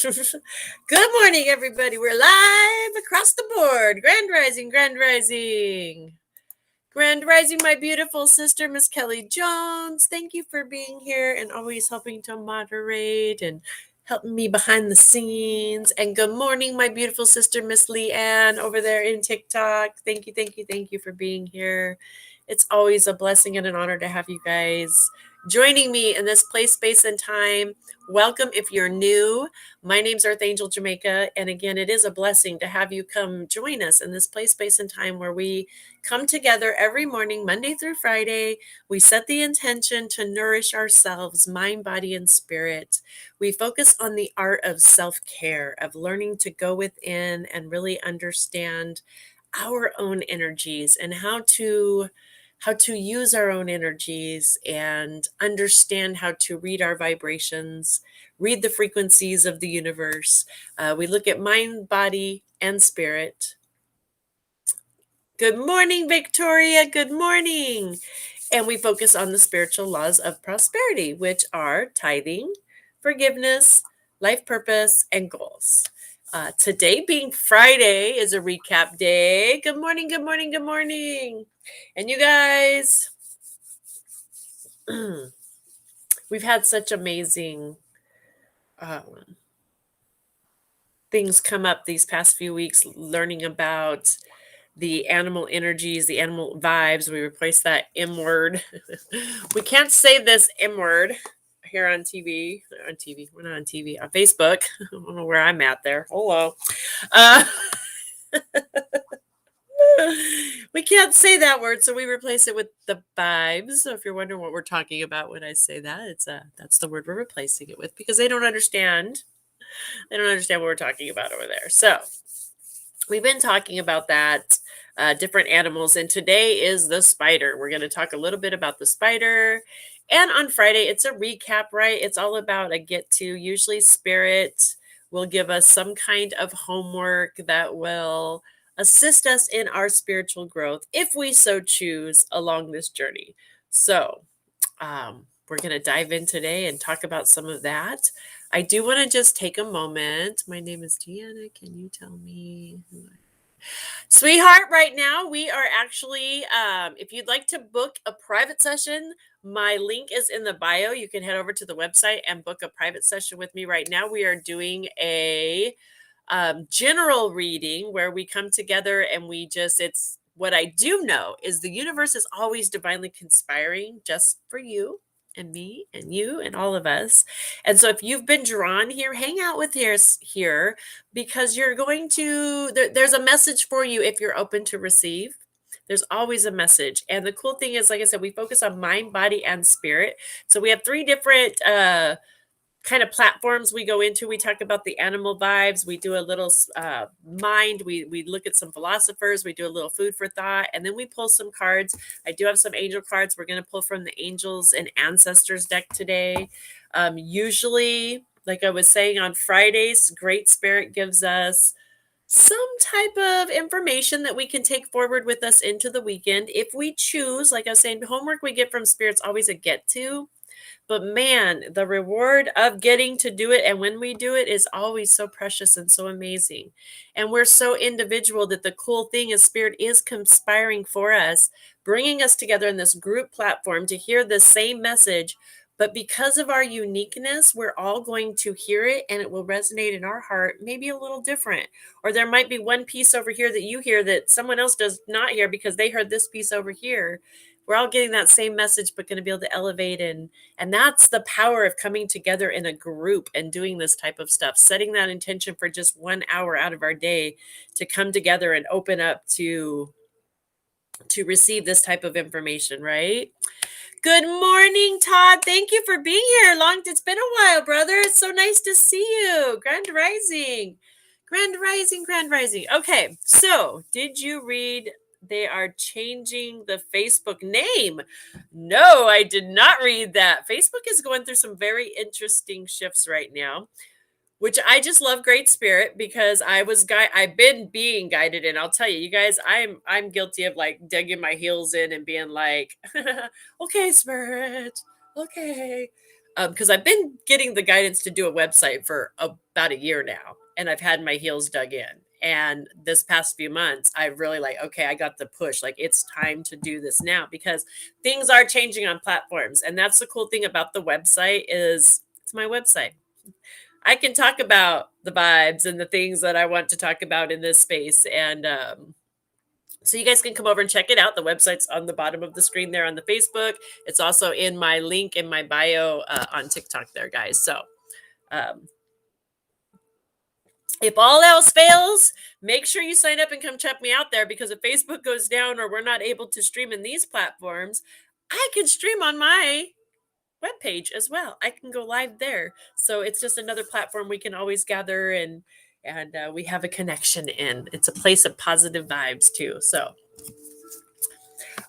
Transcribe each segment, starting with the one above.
Good morning, everybody. We're live across the board. Grand Rising, Grand Rising. Grand Rising, my beautiful sister, Miss Kelly Jones. Thank you for being here and always helping to moderate and helping me behind the scenes. And good morning, my beautiful sister, Miss Leanne, over there in TikTok. Thank you, thank you, thank you for being here. It's always a blessing and an honor to have you guys joining me in this place, space, and time. Welcome if you're new. My name's Earth Angel Jamaica. And again, it is a blessing to have you come join us in this place, space, and time where we come together every morning, Monday through Friday. We set the intention to nourish ourselves, mind, body, and spirit. We focus on the art of self-care, of learning to go within and really understand our own energies and how to use our own energies and understand how to read our vibrations, read the frequencies of the universe. We look at mind, body, and spirit. Good morning, Victoria. Good morning. And we focus on the spiritual laws of prosperity, which are tithing, forgiveness, life purpose, and goals. Today being Friday is a recap day. Good morning, good morning, good morning. And you guys, we've had such amazing things come up these past few weeks, learning about the animal energies, the animal vibes. We replaced that M word. We can't say this M word here on TV. On TV. We're not on TV. On Facebook. I don't know where I'm at there. Hello. Uh, we can't say that word, so we replace it with the vibes. So if you're wondering what we're talking about when I say that, that's the word we're replacing it with because they don't understand. They don't understand what we're talking about over there. So we've been talking about that, different animals, and today is the spider. We're going to talk a little bit about the spider. And on Friday, it's a recap, right? It's all about a get to. Usually, spirit will give us some kind of homework that will assist us in our spiritual growth if we so choose along this journey. So, we're going to dive in today and talk about some of that. I do want to just take a moment. My name is Deanna. Can you tell me who I am? Sweetheart, right now we are actually, if you'd like to book a private session, my link is in the bio. You can head over to the website and book a private session with me. Right now we are doing a general reading where we come together and it's what I do know is the universe is always divinely conspiring just for you and me and you and all of us. And so if you've been drawn here, hang out with us here because you're going to, there's a message for you if you're open to receive. There's always a message. And the cool thing is, like I said, we focus on mind, body, and spirit. So we have three different kind of platforms we go into. We talk about the animal vibes. We do a little mind. We look at some philosophers. We do a little food for thought, and then we pull some cards. I do have some angel cards. We're going to pull from the angels and ancestors deck today. Usually, like I was saying on Fridays, Great Spirit gives us some type of information that we can take forward with us into the weekend if we choose. Like I was saying, homework we get from Spirit's always a get to. But man, the reward of getting to do it and when we do it is always so precious and so amazing. And we're so individual that the cool thing is Spirit is conspiring for us, bringing us together in this group platform to hear the same message. But because of our uniqueness, we're all going to hear it and it will resonate in our heart, maybe a little different. Or there might be one piece over here that you hear that someone else does not hear because they heard this piece over here. We're all getting that same message, but going to be able to elevate and that's the power of coming together in a group and doing this type of stuff, setting that intention for just 1 hour out of our day to come together and open up to receive this type of information, right? Good morning, Todd. Thank you for being here. It's been a while, brother. It's so nice to see you. Grand Rising. Grand Rising, Grand Rising. Okay, so did you read they are changing the Facebook name? No, I did not read that. Facebook is going through some very interesting shifts right now, which I just love Great Spirit because I've been being guided, and I'll tell you, you guys, I'm guilty of like digging my heels in and being like, okay, Spirit, okay. Because I've been getting the guidance to do a website for about a year now, and I've had my heels dug in. And this past few months, I really like, okay, I got the push. Like, it's time to do this now because things are changing on platforms. And that's the cool thing about the website is it's my website. I can talk about the vibes and the things that I want to talk about in this space. And so you guys can come over and check it out. The website's on the bottom of the screen there on the Facebook. It's also in my link in my bio on TikTok there, guys. So um, if all else fails, make sure you sign up and come check me out there because if Facebook goes down or we're not able to stream in these platforms, I can stream on my webpage as well. I can go live there. So it's just another platform we can always gather and we have a connection in. It's a place of positive vibes too. So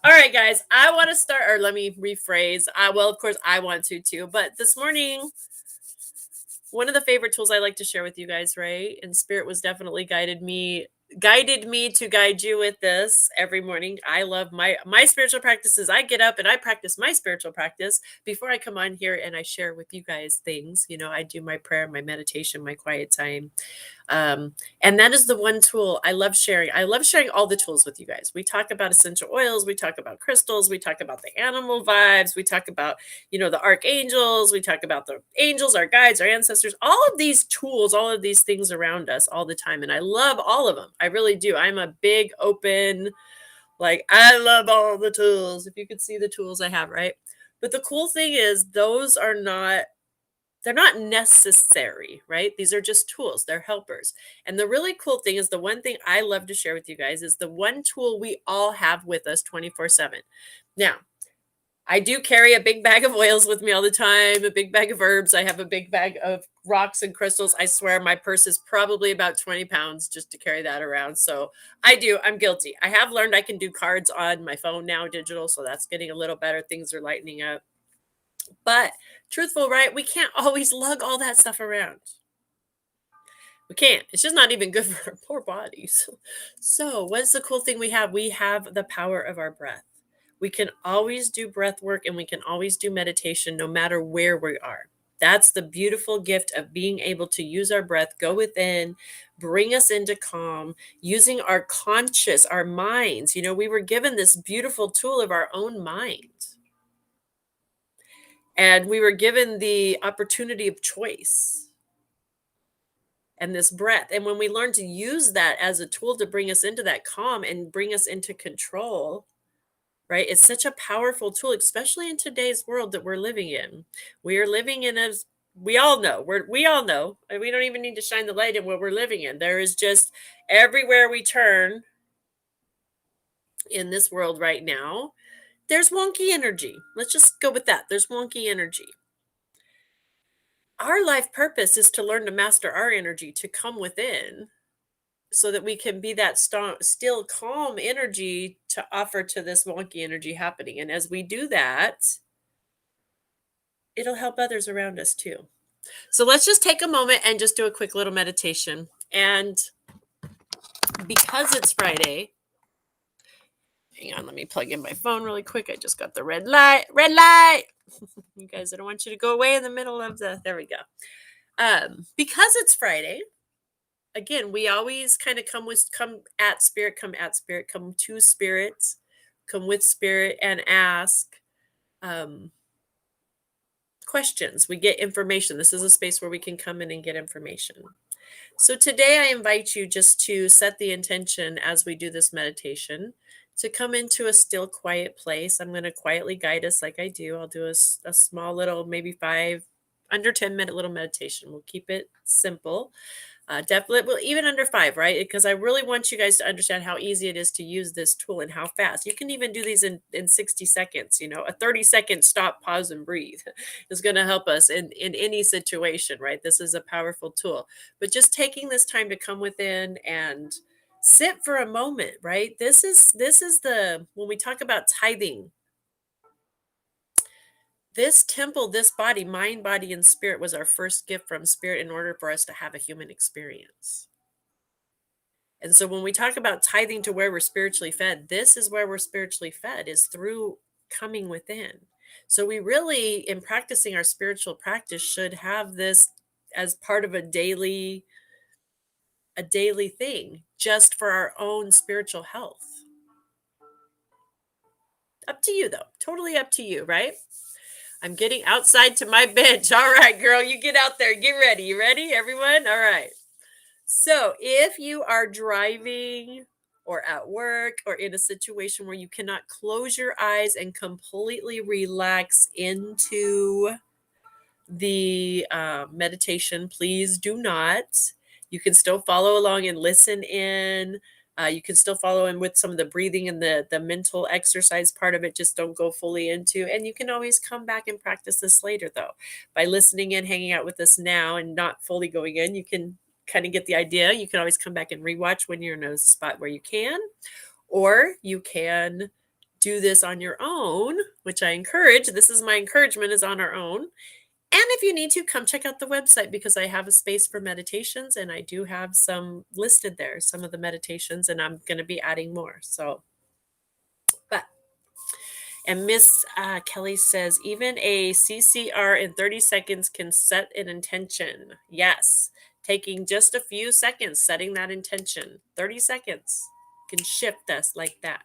all right, guys, I want to start, or let me rephrase. Well, of course, I want to too. But this morning, one of the favorite tools I like to share with you guys, right? And Spirit was definitely guided me to guide you with this every morning. I love my spiritual practices. I get up and I practice my spiritual practice before I come on here and I share with you guys things. You know, I do my prayer, my meditation, my quiet time. And that is the one tool I love sharing. I love sharing all the tools with you guys. We talk about essential oils, we talk about crystals, we talk about the animal vibes, we talk about, you know, the archangels, we talk about the angels, our guides, our ancestors, all of these tools, all of these things around us all the time. And I love all of them. I really do. I'm a big open, like, I love all the tools. If you could see the tools I have, right? But the cool thing is, they're not necessary, right? These are just tools, they're helpers. And the really cool thing is the one thing I love to share with you guys is the one tool we all have with us 24/7. Now, I do carry a big bag of oils with me all the time, a big bag of herbs. I have a big bag of rocks and crystals. I swear my purse is probably about 20 pounds just to carry that around. So I'm guilty. I have learned I can do cards on my phone now, digital. So that's getting a little better. Things are lightening up. But truthful, right? We can't always lug all that stuff around. We can't. It's just not even good for our poor bodies. So, what's the cool thing we have? We have the power of our breath. We can always do breath work and we can always do meditation no matter where we are. That's the beautiful gift of being able to use our breath, go within, bring us into calm, using our conscious, our minds. You know, we were given this beautiful tool of our own mind. And we were given the opportunity of choice and this breath. And when we learn to use that as a tool to bring us into that calm and bring us into control, right? It's such a powerful tool, especially in today's world that we're living in. We are living in a we all know, we all know, and we don't even need to shine the light in what we're living in. There is just everywhere we turn in this world right now, there's wonky energy. Let's just go with that. There's wonky energy. Our life purpose is to learn to master our energy, to come within so that we can be that still calm energy to offer to this wonky energy happening. And as we do that, it'll help others around us too. So let's just take a moment and just do a quick little meditation. And because it's Friday, hang on, let me plug in my phone really quick. I just got the red light. Red light. You guys, I don't want you to go away in the middle of there we go. Because it's Friday, again, we always kind of come at spirit, come to spirits, come with spirit and ask questions. We get information. This is a space where we can come in and get information. So today I invite you just to set the intention as we do this meditation to come into a still quiet place. I'm going to quietly guide us like I do. I'll do a small little, maybe under 10-minute little meditation. We'll keep it simple. Definitely, well, even under 5, right? Because I really want you guys to understand how easy it is to use this tool and how fast. You can even do these in 60 seconds. You know, a 30-second stop, pause, and breathe is going to help us in any situation, right? This is a powerful tool. But just taking this time to come within and sit for a moment, right? This is when we talk about tithing, this temple, this body, mind, body, and spirit was our first gift from spirit in order for us to have a human experience. And so when we talk about tithing to where we're spiritually fed, this is where we're spiritually fed, is through coming within. So we really, in practicing our spiritual practice, should have this as part of a daily thing just for our own spiritual health. Up to you though. Totally up to you, right? I'm getting outside to my bench. All right, girl, you get out there. Get ready. You ready, everyone? All right. So, if you are driving or at work or in a situation where you cannot close your eyes and completely relax into the meditation, please do not. You can still follow along and listen in. You can still follow in with some of the breathing and the mental exercise part of it. Just don't go fully into. And you can always come back and practice this later, though. By listening in, hanging out with us now, and not fully going in, you can kind of get the idea. You can always come back and rewatch when you're in a spot where you can, or you can do this on your own, which I encourage. This is my encouragement, is on our own. And if you need to, come check out the website, because I have a space for meditations and I do have some listed there, some of the meditations, and I'm going to be adding more. So, but, and Miss Kelly says, even a CCR in 30 seconds can set an intention. Yes, taking just a few seconds, setting that intention, 30 seconds can shift us like that.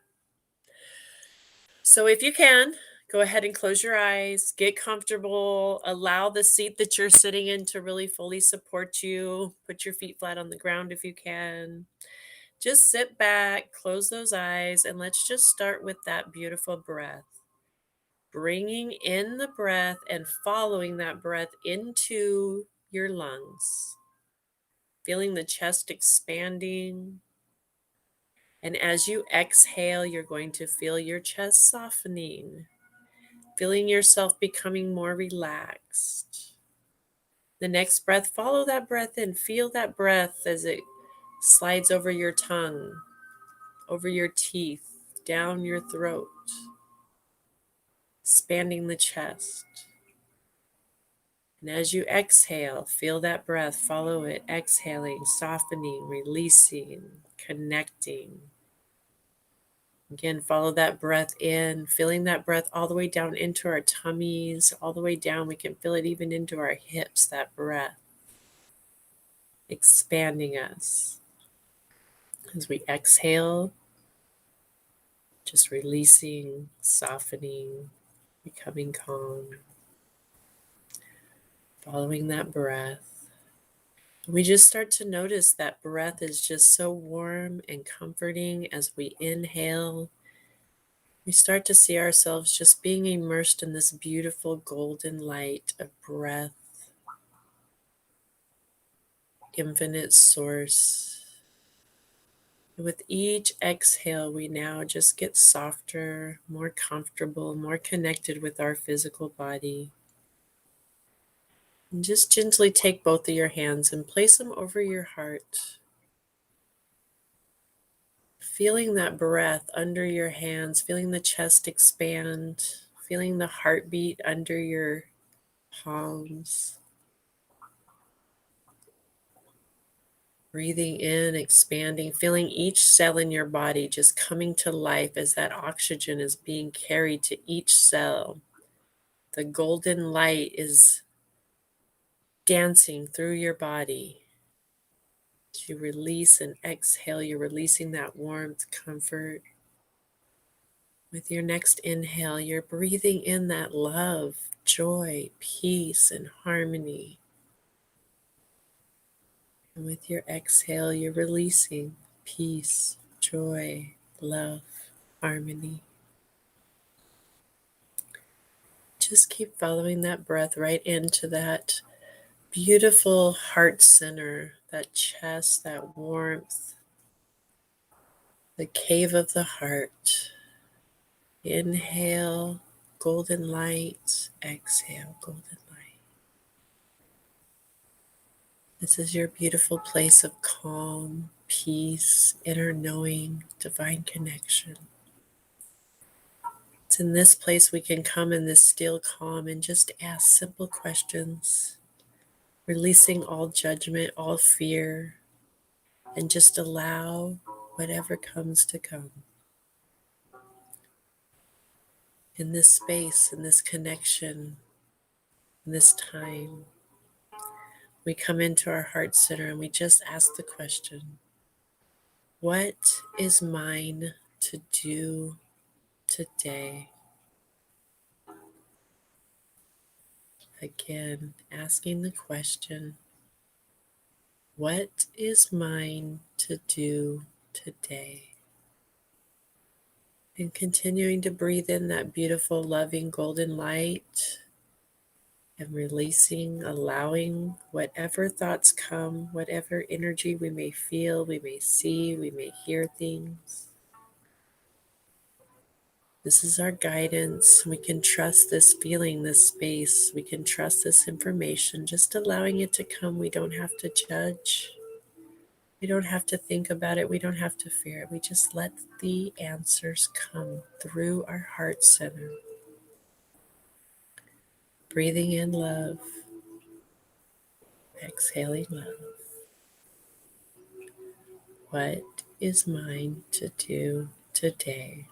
So if you can, go ahead and close your eyes, get comfortable, allow the seat that you're sitting in to really fully support you. Put your feet flat on the ground if you can. Just sit back, close those eyes, and let's just start with that beautiful breath. Bringing in the breath and following that breath into your lungs. Feeling the chest expanding. And as you exhale, you're going to feel your chest softening. Feeling yourself becoming more relaxed. The next breath, follow that breath in. Feel that breath as it slides over your tongue, over your teeth, down your throat, expanding the chest. And as you exhale, feel that breath, follow it, exhaling, softening, releasing, connecting. Again, follow that breath in, feeling that breath all the way down into our tummies, all the way down. We can feel it even into our hips, that breath, expanding us. As we exhale, just releasing, softening, becoming calm, following that breath. We just start to notice that breath is just so warm and comforting as we inhale. We start to see ourselves just being immersed in this beautiful golden light of breath, infinite source. And with each exhale, we now just get softer, more comfortable, more connected with our physical body. And just gently take both of your hands and place them over your heart. Feeling that breath under your hands, feeling the chest expand, feeling the heartbeat under your palms. Breathing in, expanding, feeling each cell in your body just coming to life as that oxygen is being carried to each cell. The golden light is dancing through your body. As you release and exhale, you're releasing that warmth, comfort. With your next inhale, you're breathing in that love, joy, peace, and harmony. And with your exhale, you're releasing peace, joy, love, harmony. Just keep following that breath right into that beautiful heart center, that chest, that warmth, the cave of the heart. Inhale, golden light. Exhale, golden light. This is your beautiful place of calm, peace, inner knowing, divine connection. It's in this place we can come in this still calm and just ask simple questions, releasing all judgment, all fear, and just allow whatever comes to come. in this space, in this connection, in this time. We come into our heart center and we just ask the question, what is mine to do today? Again, asking the question, what is mine to do today? And continuing to breathe in that beautiful, loving, golden light and releasing, allowing whatever thoughts come, whatever energy we may feel, we may see, we may hear things. This is our guidance. We can trust this feeling, this space. We can trust this information, just allowing it to come. We don't have to judge. We don't have to think about it. We don't have to fear it. We just let the answers come through our heart center. Breathing in love, exhaling love. What is mine to do today?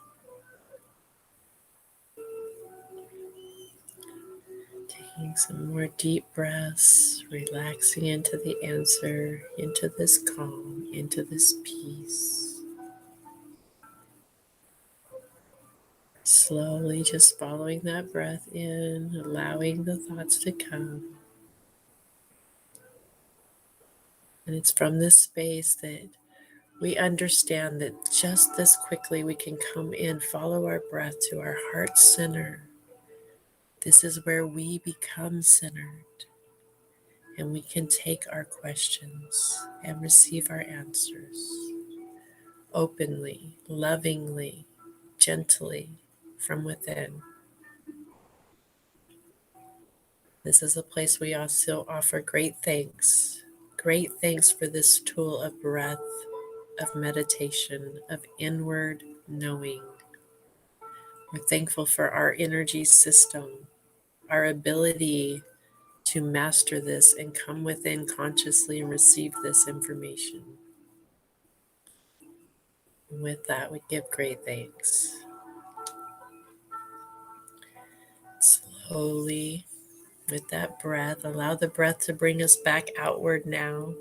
Taking some more deep breaths, relaxing into the answer, into this calm, into this peace. Slowly just following that breath in, allowing the thoughts to come. And it's from this space that we understand that just this quickly we can come in, follow our breath to our heart center. This is where we become centered. And we can take our questions and receive our answers openly, lovingly, gently from within. This is a place we also offer great thanks. Great thanks for this tool of breath, of meditation, of inward knowing. We're thankful for our energy system, our ability to master this and come within consciously and receive this information. And with that, we give great thanks. Slowly, with that breath, allow the breath to bring us back outward now,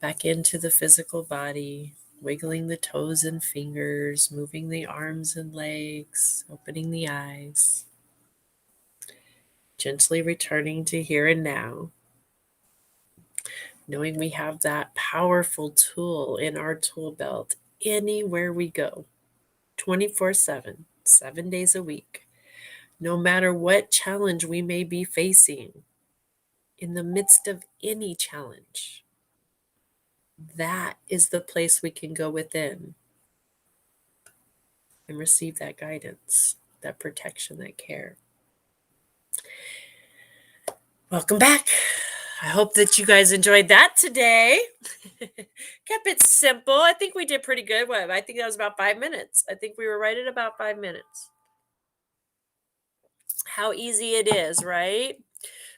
back into the physical body, wiggling the toes and fingers, moving the arms and legs, opening the eyes, gently returning to here and now, knowing we have that powerful tool in our tool belt anywhere we go, 24/7, 7 days a week, no matter what challenge we may be facing. In the midst of any challenge, that is the place we can go within and receive that guidance, that protection, that care. Welcome back. I hope that you guys enjoyed that today. Kept it simple. I think we did pretty good. I think that was about 5 minutes. I think we were right at about 5 minutes. How easy it is, right?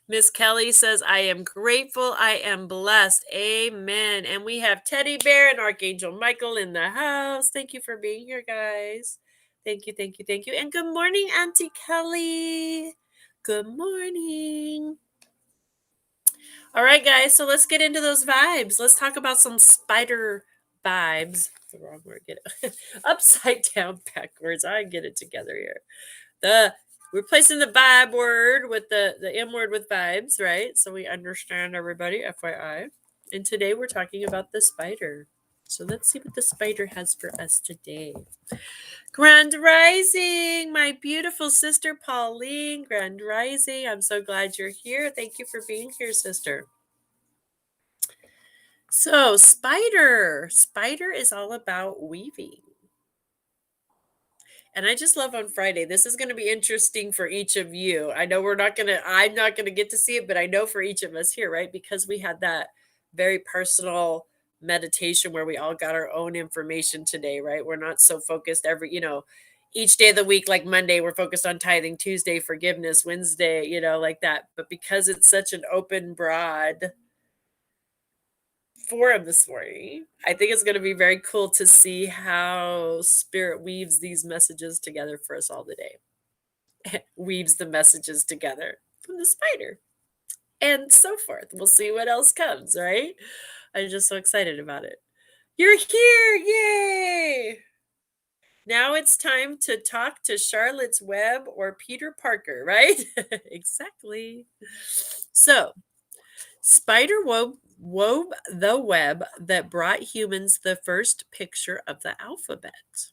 Miss Kelly says, I am grateful. I am blessed. Amen. And we have Teddy Bear and Archangel Michael in the house. Thank you for being here, guys. Thank you, thank you, thank you. And good morning, Auntie Kelly. Good morning. All right, guys. So let's get into those vibes. Let's talk about some spider vibes. The wrong word. Get it upside down, backwards. I get it together here. We're placing the vibe word with the M word with vibes, right? So we understand, everybody, FYI. And today we're talking about the spider. So let's see what the spider has for us today. Grand Rising, my beautiful sister Pauline. Grand Rising. I'm so glad you're here. Thank you for being here, sister. So, spider. Spider is all about weaving. And I just love on Friday. This is going to be interesting for each of you. I know I'm not going to get to see it, but I know for each of us here, right? Because we had that very personal meditation where we all got our own information today, right? We're not so focused each day of the week, like Monday, we're focused on tithing, Tuesday, forgiveness, Wednesday, like that. But because it's such an open, broad forum this morning. I think it's going to be very cool to see how Spirit weaves these messages together for us all today. Weaves the messages together from the spider and so forth. We'll see what else comes, right? I'm just so excited about it. You're here! Yay! Now it's time to talk to Charlotte's Web or Peter Parker, right? Exactly. So, Spider wove the web that brought humans the first picture of the alphabet.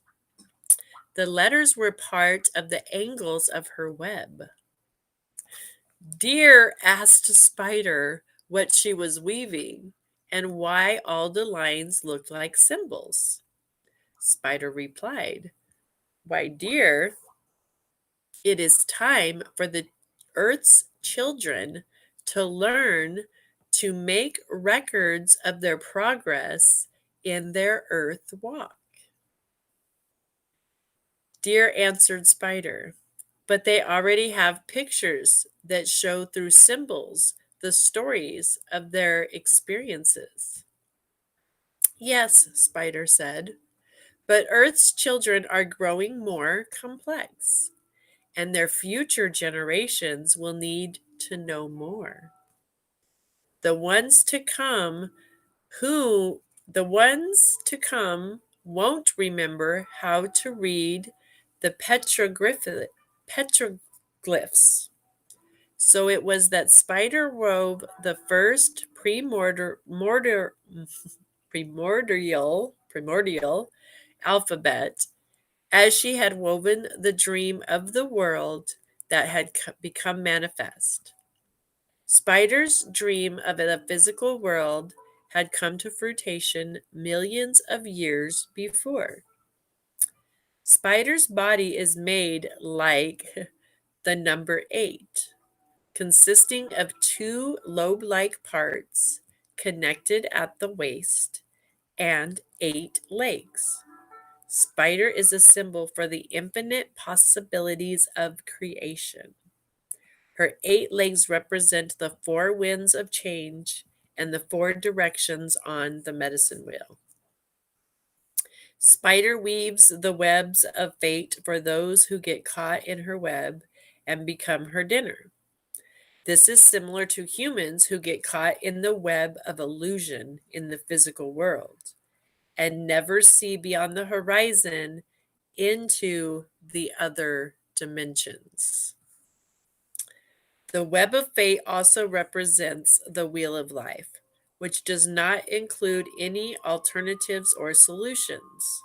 The letters were part of the angles of her web. Deer asked Spider what she was weaving and why all the lines looked like symbols. Spider replied, "Why, dear, it is time for the Earth's children to learn to make records of their progress in their Earth walk." Deer answered Spider, "But they already have pictures that show through symbols the stories of their experiences." "Yes," Spider said, "but Earth's children are growing more complex, and their future generations will need to know more. The ones to come won't remember how to read the petroglyphs." So it was that Spider wove the first primordial alphabet, as she had woven the dream of the world that had become manifest. Spider's dream of the physical world had come to fruition millions of years before. Spider's body is made like the number 8, consisting of 2 lobe-like parts connected at the waist and 8 legs. Spider is a symbol for the infinite possibilities of creation. Her 8 legs represent the 4 winds of change and the 4 directions on the medicine wheel. Spider weaves the webs of fate for those who get caught in her web and become her dinner. This is similar to humans who get caught in the web of illusion in the physical world and never see beyond the horizon into the other dimensions. The web of fate also represents the wheel of life, which does not include any alternatives or solutions.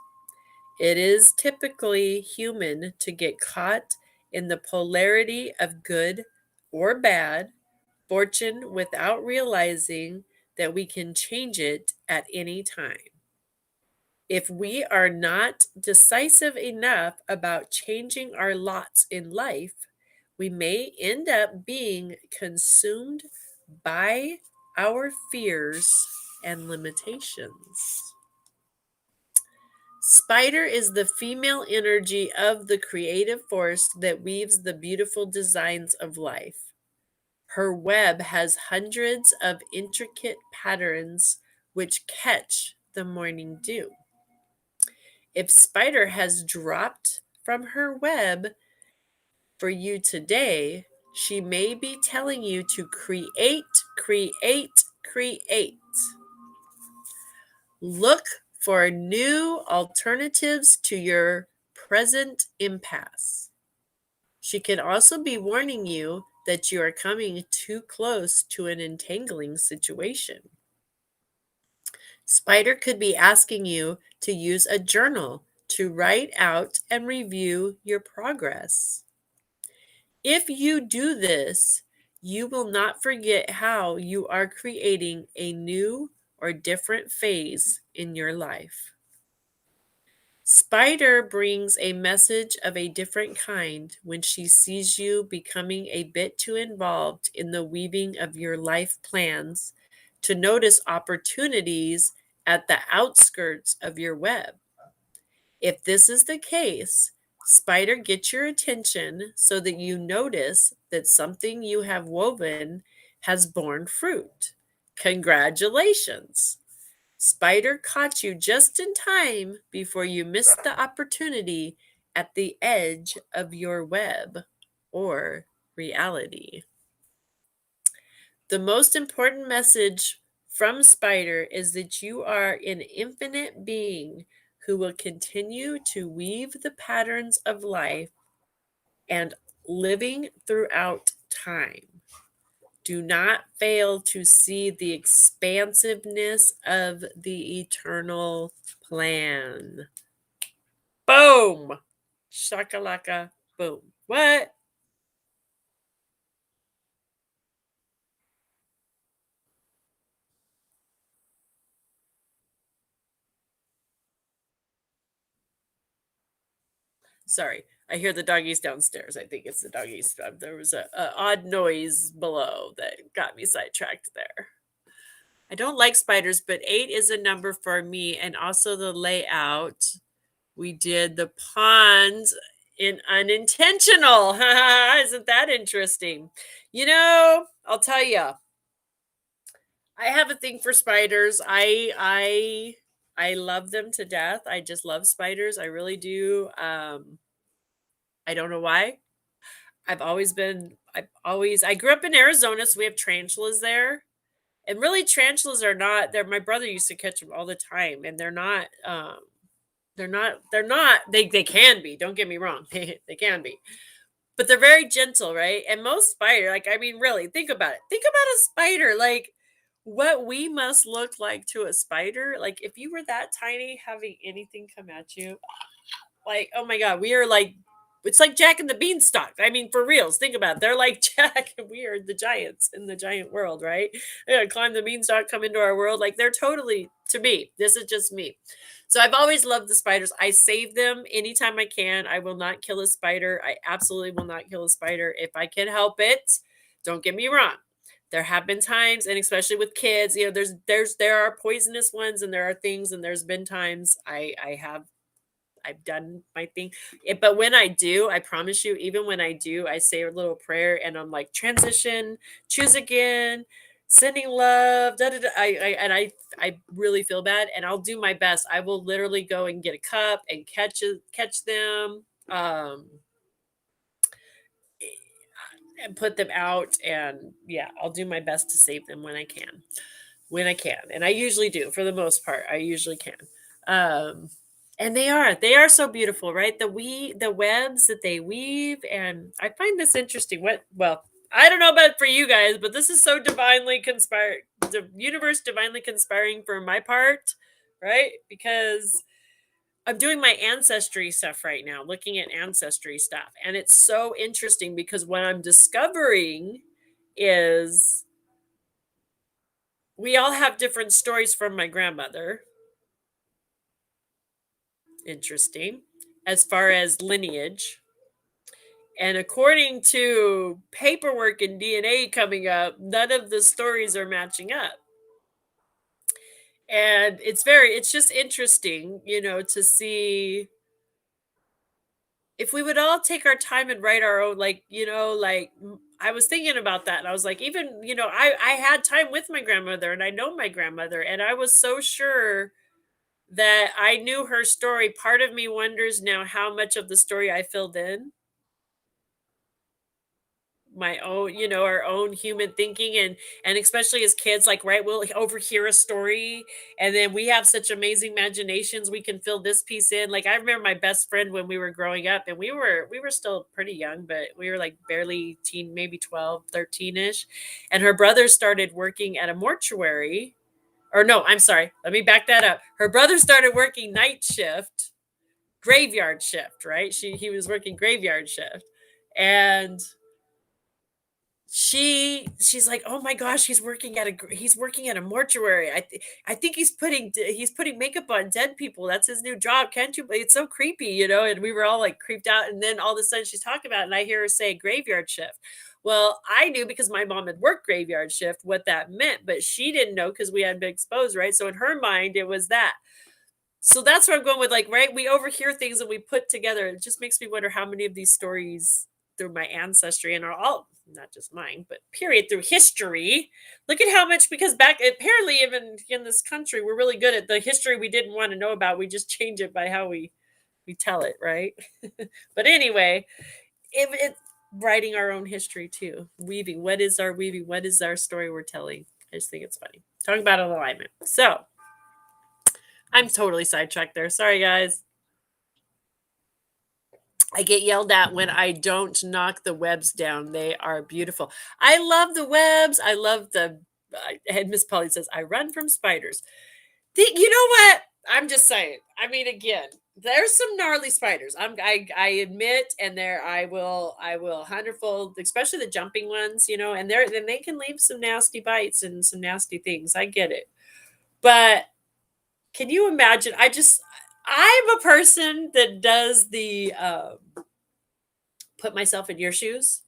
It is typically human to get caught in the polarity of good or bad fortune without realizing that we can change it at any time. If we are not decisive enough about changing our lots in life, we may end up being consumed by our fears and limitations. Spider is the female energy of the creative force that weaves the beautiful designs of life. Her web has hundreds of intricate patterns which catch the morning dew. If Spider has dropped from her web for you today, she may be telling you to create, create, create. Look for new alternatives to your present impasse. She can also be warning you that you are coming too close to an entangling situation. Spider could be asking you to use a journal to write out and review your progress. If you do this, you will not forget how you are creating a new or different phase in your life. Spider brings a message of a different kind when she sees you becoming a bit too involved in the weaving of your life plans to notice opportunities at the outskirts of your web. If this is the case, Spider gets your attention so that you notice that something you have woven has borne fruit. Congratulations! Spider caught you just in time before you missed the opportunity at the edge of your web or reality. The most important message from Spider is that you are an infinite being who will continue to weave the patterns of life and living throughout time. Do not fail to see the expansiveness of the eternal plan. Boom! Shakalaka boom. What? Sorry. I hear the doggies downstairs. I think it's the doggies. There was a odd noise below that got me sidetracked there. I don't like spiders, but 8 is a number for me, and also the layout. We did the ponds in unintentional. Isn't that interesting? I'll tell you, I have a thing for spiders. I love them to death. I just love spiders. I really do. I don't know why. I grew up in Arizona, so we have tarantulas there. And really tarantulas are not they're my brother used to catch them all the time, and they can be, don't get me wrong. They can be. But they're very gentle, right? And most spider, like, I mean, really, think about it. Think about a spider, like what we must look like to a spider. Like if you were that tiny having anything come at you, like, oh my god, we are like it's like Jack and the Beanstalk. I mean, for reals, think about it. They're like Jack and we are the giants in the giant world, right? They're gonna climb the beanstalk, come into our world. Like they're totally to me. This is just me. So I've always loved the spiders. I save them anytime I can. I will not kill a spider. I absolutely will not kill a spider if I can help it. Don't get me wrong. There have been times, and especially with kids, there are poisonous ones, and there are things, and there's been times I've done my thing. But when I do, I promise you, even when I do, I say a little prayer and I'm like, transition, choose again, sending love, da da da. I really feel bad, and I'll do my best. I will literally go and get a cup and catch them, and put them out, and yeah, I'll do my best to save them when I can, and I usually do. For the most part, I usually can. um and they are so beautiful, right? The webs that they weave, and I find this interesting. I don't know about for you guys, but this is so divinely conspired, the universe divinely conspiring for my part, right? Because I'm doing my ancestry stuff right now, looking at ancestry stuff, and it's so interesting because what I'm discovering is we all have different stories from my grandmother. Interesting. As far as lineage. And according to paperwork and DNA coming up, none of the stories are matching up. And it's just interesting, to see if we would all take our time and write our own, I was thinking about that, and I was like, even, I had time with my grandmother, and I know my grandmother, and I was so sure that I knew her story. Part of me wonders now how much of the story I filled in my own, our own human thinking, and especially as kids, like, right, we'll overhear a story, and then we have such amazing imaginations, we can fill this piece in. Like I remember my best friend when we were growing up, and we were still pretty young, but we were like barely teen, maybe 12, 13ish, and her brother started working at a mortuary. Or no, I'm sorry, let me back that up. Her brother started working night shift, graveyard shift, right? He was working graveyard shift, and she's like, oh my gosh, he's working at a mortuary. I think he's putting makeup on dead people. That's his new job. Can't you? It's so creepy, and we were all like creeped out, and then all of a sudden she's talking about it, and I hear her say graveyard shift. Well, I knew because my mom had worked graveyard shift what that meant, but she didn't know because we hadn't been exposed, right? So in her mind it was that. So that's where I'm going with, like, right, we overhear things and we put together. It just makes me wonder how many of these stories through my ancestry and all, not just mine, but period, through history. Look at how much, because back apparently even in this country, we're really good at the history we didn't want to know about. We just change it by how we tell it, right? But anyway, it writing our own history too. Weaving. What is our weaving? What is our story we're telling? I just think it's funny. Talking about alignment. So I'm totally sidetracked there. Sorry, guys. I get yelled at when I don't knock the webs down. They are beautiful. I love the webs. I love the. And Miss Polly says, I run from spiders. You know what? I'm just saying. I mean, again, there's some gnarly spiders. I admit, and I will hundredfold, especially the jumping ones, and they can leave some nasty bites and some nasty things. I get it. But can you imagine? I'm a person that does the put myself in your shoes,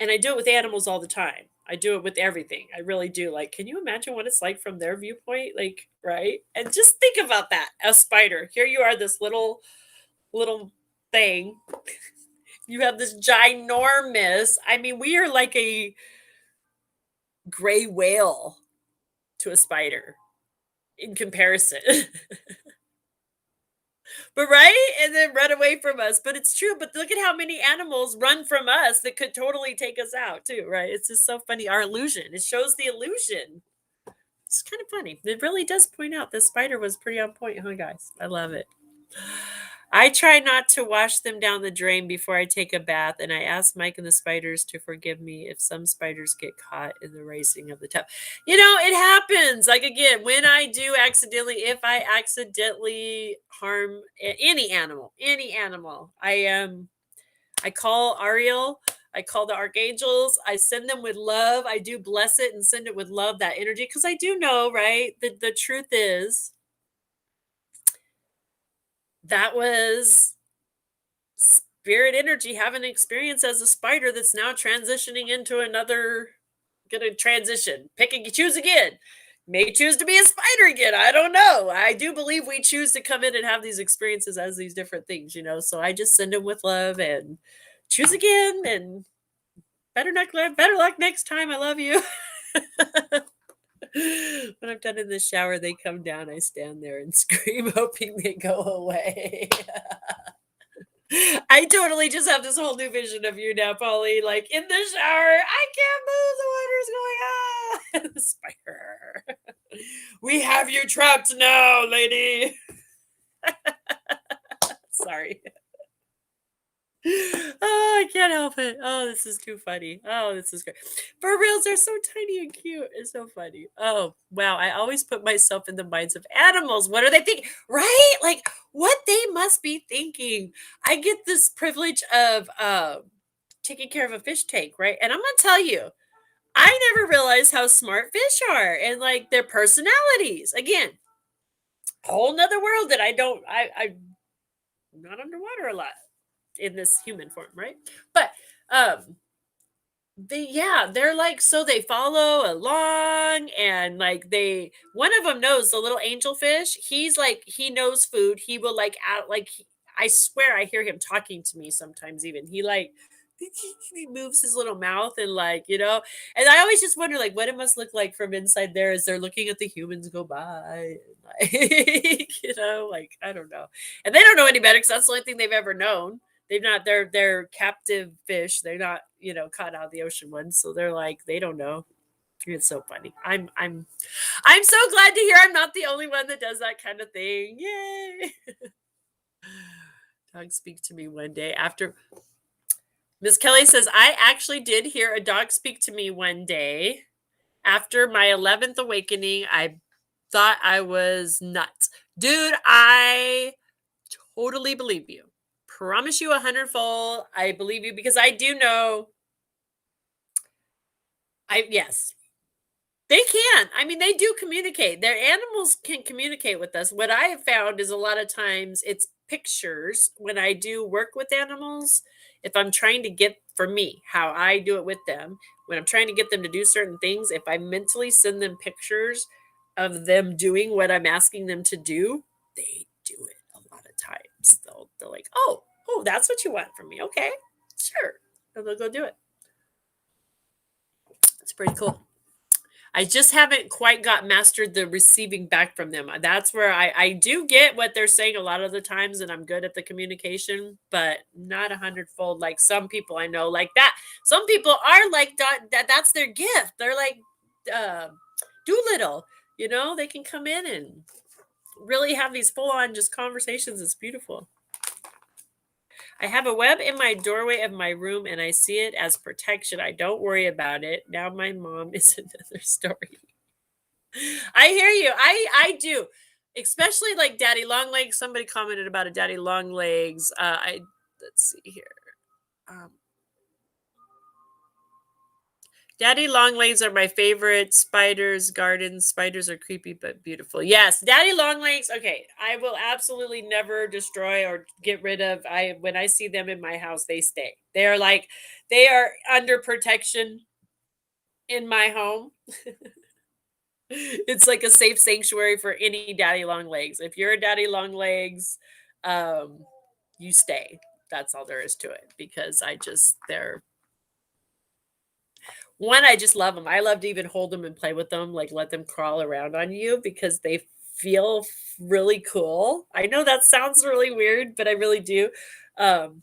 and I do it with animals all the time. I do it with everything. I really do. Like, can you imagine what it's like from their viewpoint? Like, right? And just think about that. A spider. Here you are, this little thing. You have this ginormous. I mean, we are like a gray whale to a spider in comparison. But right? And then run away from us. But it's true. But look at how many animals run from us that could totally take us out, too, right? It's just so funny. Our illusion. It shows the illusion. It's kind of funny. It really does point out the spider was pretty on point, huh, guys? I love it. I try not to wash them down the drain before I take a bath, and I ask Mike and the spiders to forgive me if some spiders get caught in the racing of the tub. It happens. Like, again, when I do if I accidentally harm any animal, I call Ariel. I call the archangels. I send them with love. I do bless it and send it with love, that energy, because I do know, right? The truth is that was spirit energy having an experience as a spider that's now transitioning into another, gonna transition, choose again, may choose to be a spider again. I don't know. I do believe we choose to come in and have these experiences as these different things, so I just send them with love and choose again, and better luck next time. I love you. When I'm done in the shower, they come down, I stand there and scream, hoping they go away. I totally just have this whole new vision of you now, Polly. Like, in the shower, I can't move. The water's going on. The spider. We have you trapped now, lady. Sorry. Oh, I can't help it. Oh, this is too funny. Oh, this is great. Fur reals are so tiny and cute. It's so funny. Oh, wow. I always put myself in the minds of animals. What are they thinking? Right? Like, what they must be thinking. I get this privilege of taking care of a fish tank, right? And I'm going to tell you, I never realized how smart fish are and like their personalities. Again, whole nother world that I'm not underwater a lot in this human form, right? But they're like, so they follow along, and like one of them knows, the little angelfish, he's like, he knows food. He will like out, like, I swear I hear him talking to me sometimes. Even he moves his little mouth, and like, and I always just wonder, like, what it must look like from inside there as they're looking at the humans go by, and like, like, I don't know. And they don't know any better, because that's the only thing they've ever known. They've not, they're captive fish. They're not, caught out of the ocean ones. So they're like, they don't know. It's so funny. I'm so glad to hear I'm not the only one that does that kind of thing. Yay. Dog speak to me one day after. Miss Kelly says, I actually did hear a dog speak to me one day after my 11th awakening. I thought I was nuts. Dude, I totally believe you. Promise you 100-fold. I believe you, because I do know. Yes, they can. I mean, they do communicate. Their animals can communicate with us. What I have found is a lot of times it's pictures when I do work with animals. If I'm trying to get, for me, how I do it with them, when I'm trying to get them to do certain things, if I mentally send them pictures of them doing what I'm asking them to do, they do it a lot of times. They're like, oh, that's what you want from me. Okay. Sure. And they'll go do it. It's pretty cool. I just haven't quite got mastered the receiving back from them. That's where I do get what they're saying a lot of the times, and I'm good at the communication, but not 100-fold like some people I know like that. Some people are like that's their gift. They're like uh, Doolittle, they can come in and really have these full on just conversations. It's beautiful. I have a web in my doorway of my room and I see it as protection. I don't worry about it. Now my mom is another story. I hear you. I do. Especially like daddy long legs. Somebody commented about a daddy long legs. I let's see here. Um, Daddy long legs are my favorite. Spiders, gardens. Spiders are creepy but beautiful. Yes, daddy long legs. Okay, I will absolutely never destroy or get rid of. When I see them in my house, they stay. They are under protection in my home. It's like a safe sanctuary for any daddy long legs. If you're a daddy long legs, um, you stay. That's all there is to it because they're one, I just love them. I love to even hold them and play with them, like let them crawl around on you because they feel really cool. I know that sounds really weird, but I really do. Um,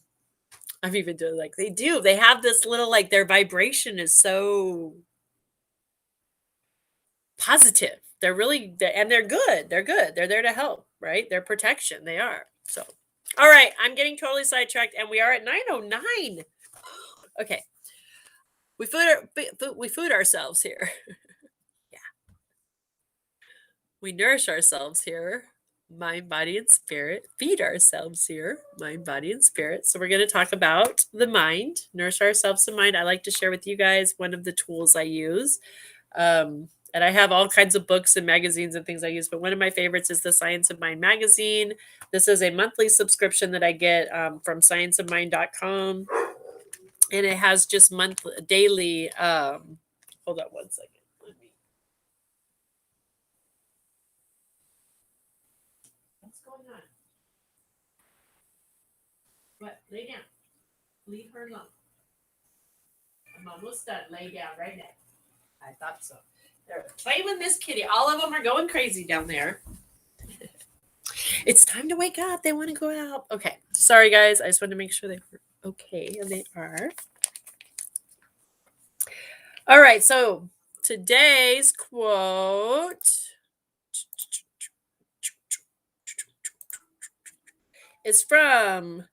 I'm even doing like they do. They have this little like their vibration is so positive. And they're good. They're good. They're there to help, right? They're protection. They are. So, all right, I'm getting totally sidetracked and we are at 9:09. Okay. We food ourselves here. Yeah. We nourish ourselves here. Mind, body, and spirit. Feed ourselves here. Mind, body, and spirit. So we're going to talk about the mind. Nourish ourselves the mind. I like to share with you guys one of the tools I use. And I have all kinds of books and magazines and things I use, but one of my favorites is the Science of Mind magazine. This is a monthly subscription that I get from scienceofmind.com. And it has just daily. Hold on one second. What's going on? What? Lay down. Leave her alone. I'm almost done. Lay down right now. I thought so. They're playing with Miss Kitty. All of them are going crazy down there. It's time to wake up. They want to go out. Okay. Sorry, guys. I just wanted to make sure they were okay, and they are. All right. So today's quote is from.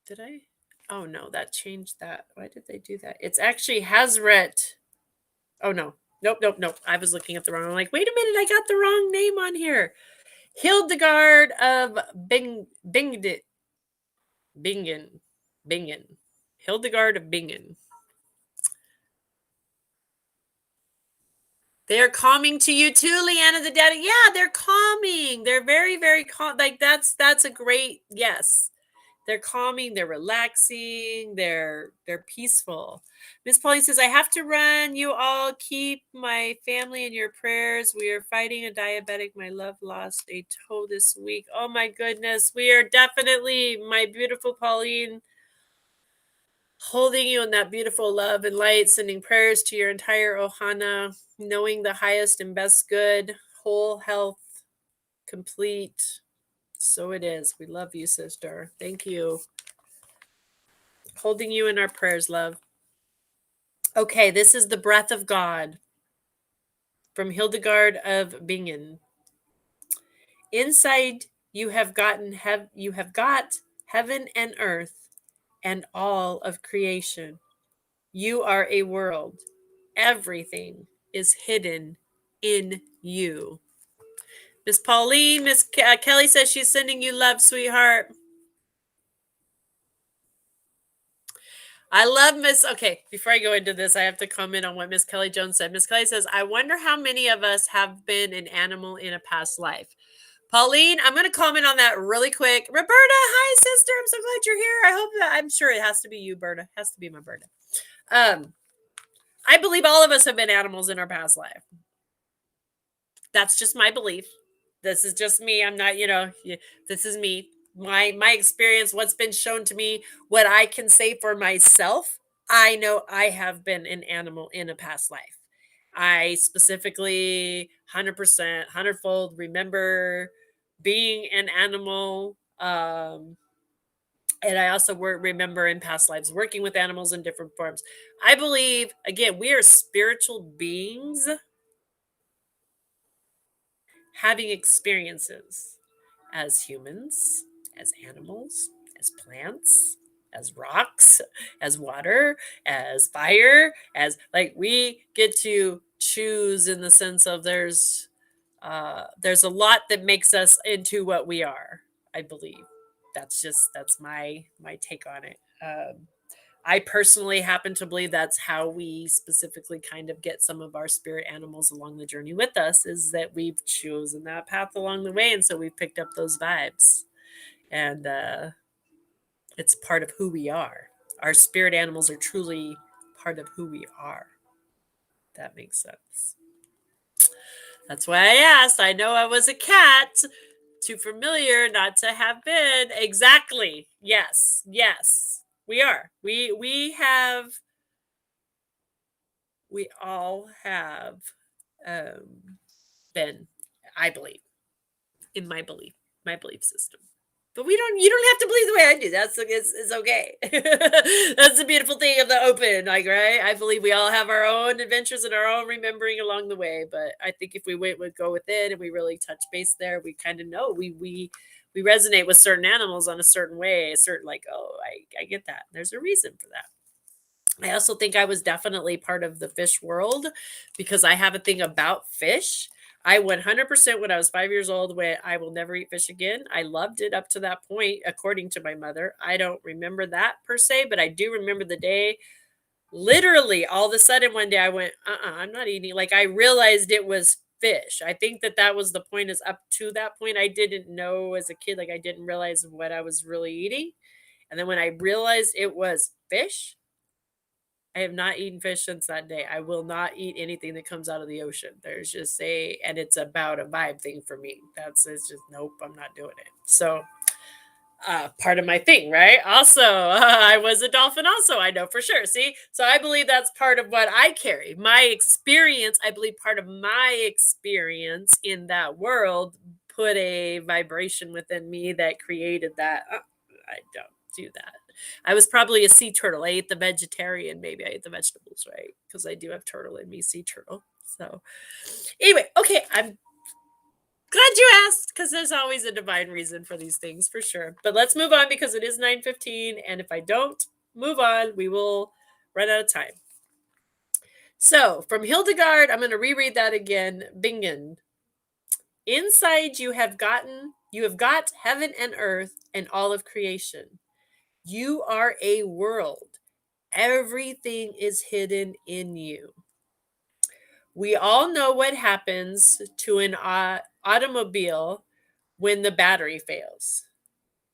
Did I? Oh, no. That changed that. Why did they do that? It's actually Hazret. Oh, no. Nope. I was looking at the wrong. I'm like, wait a minute. I got the wrong name on here. Hildegard of Bingen. Hildegard of Bingen. They're calming to you too, Leanna the daddy. Yeah, they're calming. They're very, very calm. Like that's a great yes. They're calming, they're relaxing, they're peaceful. Miss Polly says, I have to run. You all keep my family in your prayers. We are fighting a diabetic. My love lost a toe this week. Oh my goodness. We are definitely, my beautiful Pauline, holding you in that beautiful love and light, sending prayers to your entire Ohana, knowing the highest and best good, whole health, complete. So it is. We love you, sister. Thank you. Holding you in our prayers, love. Okay, this is the breath of God from Hildegard of Bingen. Inside you have got heaven and earth and all of creation. You are a world. Everything is hidden in you. Miss Pauline, Kelly says she's sending you love, sweetheart. I love Miss. Okay, before I go into this, I have to comment on what Miss Kelly Jones said. Miss Kelly says, I wonder how many of us have been an animal in a past life. Pauline, I'm going to comment on that really quick. Roberta, hi, sister. I'm so glad you're here. I'm sure it has to be you, Berta. It has to be my Berta. I believe all of us have been animals in our past life. That's just my belief. This is just me. I'm not, this is me. my experience, what's been shown to me, what I can say for myself, I know I have been an animal in a past life. I specifically 100% hundredfold remember being an animal. And I also remember in past lives working with animals in different forms. I believe, again, we are spiritual beings having experiences as humans, as animals, as plants, as rocks, as water, as fire, as like we get to choose in the sense of there's a lot that makes us into what we are, I believe. That's my take on it. I personally happen to believe that's how we specifically kind of get some of our spirit animals along the journey with us, is that we've chosen that path along the way. And so we've picked up those vibes. And it's part of who we are. Our spirit animals are truly part of who we are. That makes sense. That's why I asked. I know I was a cat, too familiar not to have been. Exactly. Yes. Yes. We are. We all have been, I believe, in my belief system. But you don't have to believe the way I do. It's okay. That's the beautiful thing of the open, like, right? I believe we all have our own adventures and our own remembering along the way. But I think if would go within and we really touch base there, we kind of know we resonate with certain animals on a certain way, a certain like, oh, I get that. There's a reason for that. I also think I was definitely part of the fish world because I have a thing about fish. I 100% when I was 5 years old went, I will never eat fish again. I loved it up to that point, according to my mother. I don't remember that per se, but I do remember the day. Literally, all of a sudden one day I went, I'm not eating. Like I realized it was fish. I think that was the point. Is up to that point, I didn't know as a kid, like I didn't realize what I was really eating. And then when I realized it was fish, I have not eaten fish since that day. I will not eat anything that comes out of the ocean. There's just and it's about a vibe thing for me. It's just, nope, I'm not doing it. So, part of my thing, right? Also, I was a dolphin, also, I know for sure. See, so I believe that's part of what I carry. My experience, I believe part of my experience in that world put a vibration within me that created that. I don't do that. I was probably a sea turtle. I ate the vegetarian, maybe I ate the vegetables, right? Because I do have turtle in me, sea turtle. So, anyway, okay, I'm glad you asked because there's always a divine reason for these things for sure. But let's move on because it is 9:15, and if I don't move on, we will run out of time. So, from Hildegard, I'm going to reread that again. Bingen. Inside you have got heaven and earth and all of creation. You are a world. Everything is hidden in you. We all know what happens to an automobile when the battery fails.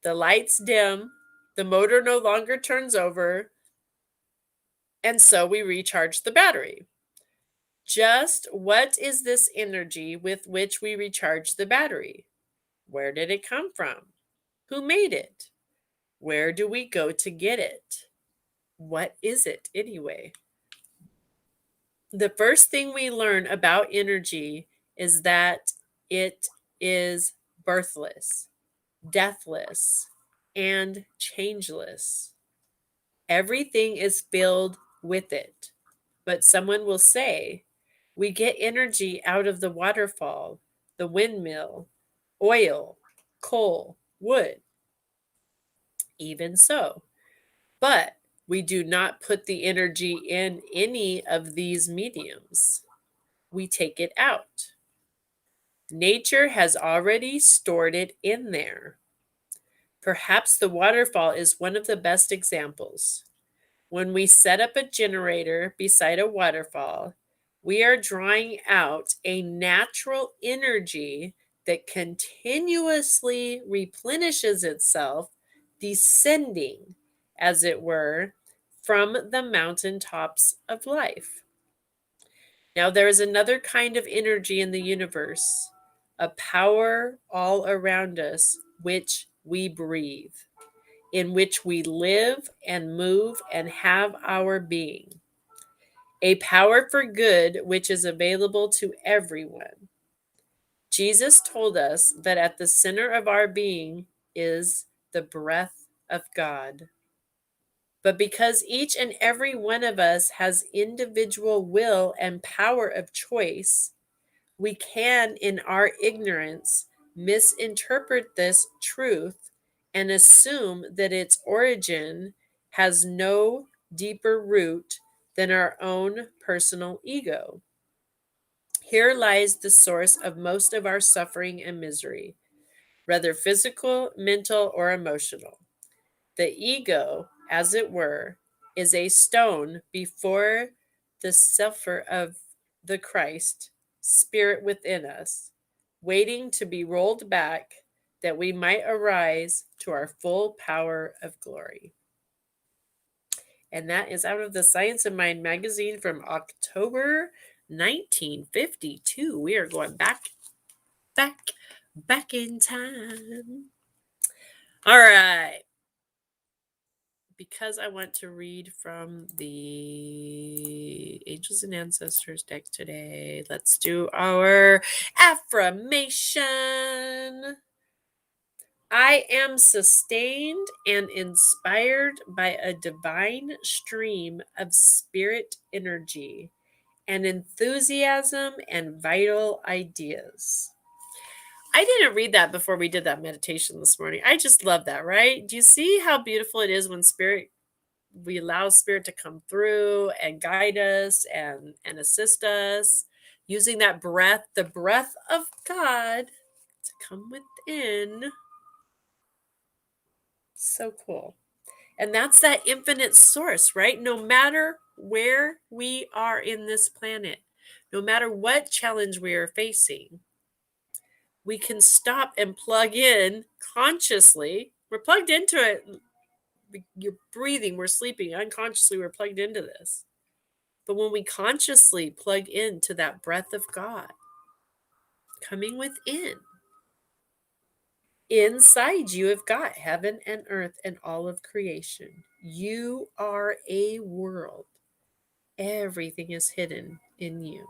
The lights dim, the motor no longer turns over, and so we recharge the battery. Just what is this energy with which we recharge the battery? Where did it come from? Who made it? Where do we go to get it? What is it anyway? The first thing we learn about energy is that it is birthless, deathless, and changeless. Everything is filled with it. But someone will say, we get energy out of the waterfall, the windmill, oil, coal, wood. Even so. But we do not put the energy in any of these mediums. We take it out. Nature has already stored it in there. Perhaps the waterfall is one of the best examples. When we set up a generator beside a waterfall, we are drawing out a natural energy that continuously replenishes itself, descending, as it were, from the mountaintops of life. Now, there is another kind of energy in the universe, a power all around us, which we breathe, in which we live and move and have our being. A power for good which is available to everyone. Jesus told us that at the center of our being is the breath of God. But because each and every one of us has individual will and power of choice, we can, in our ignorance, misinterpret this truth and assume that its origin has no deeper root than our own personal ego. Here lies the source of most of our suffering and misery, whether physical, mental, or emotional. The ego, as it were, is a stone before the suffer of the Christ, spirit within us, waiting to be rolled back that we might arise to our full power of glory. And that is out of the Science of Mind magazine from October 1952. We are going back in time. All right. Because I want to read from the Angels and Ancestors deck today, let's do our affirmation. I am sustained and inspired by a divine stream of spirit energy and enthusiasm and vital ideas. I didn't read that before we did that meditation this morning. I just love that, right? Do you see how beautiful it is when we allow spirit to come through and guide us and assist us using that breath, the breath of God to come within. So cool. And that's that infinite source, right? No matter where we are in this planet, no matter what challenge we are facing, we can stop and plug in consciously. We're plugged into it. You're breathing, we're sleeping, unconsciously, we're plugged into this. But when we consciously plug into that breath of God coming within, inside you have got heaven and earth and all of creation. You are a world. Everything is hidden in you.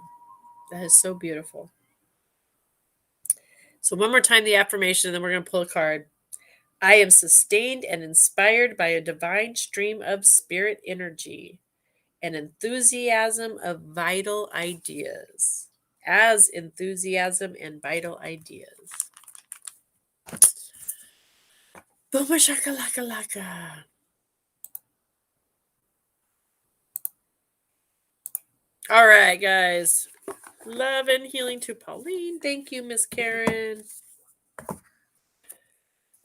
That is so beautiful. So one more time the affirmation, and then we're going to pull a card. I am sustained and inspired by a divine stream of spirit energy and enthusiasm of vital ideas. As enthusiasm and vital ideas. Booma shakalaka laka. All right, guys. Love and healing to Pauline. Thank you, Miss Karen. I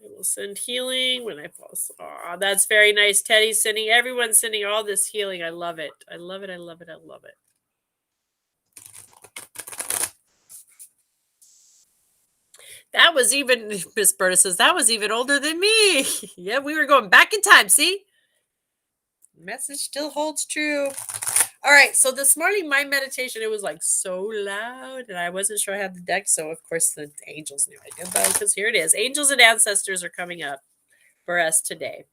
will send healing when I fall. Oh, that's very nice. Teddy's sending, everyone's sending all this healing. I love it. I love it. I love it. I love it. That was even, Miss Berta says, that was even older than me. Yeah, we were going back in time. See? Message still holds true. All right, so this morning, my meditation, it was like so loud, and I wasn't sure I had the deck, so of course the angels knew I did, though, because here it is. Angels and ancestors are coming up for us today.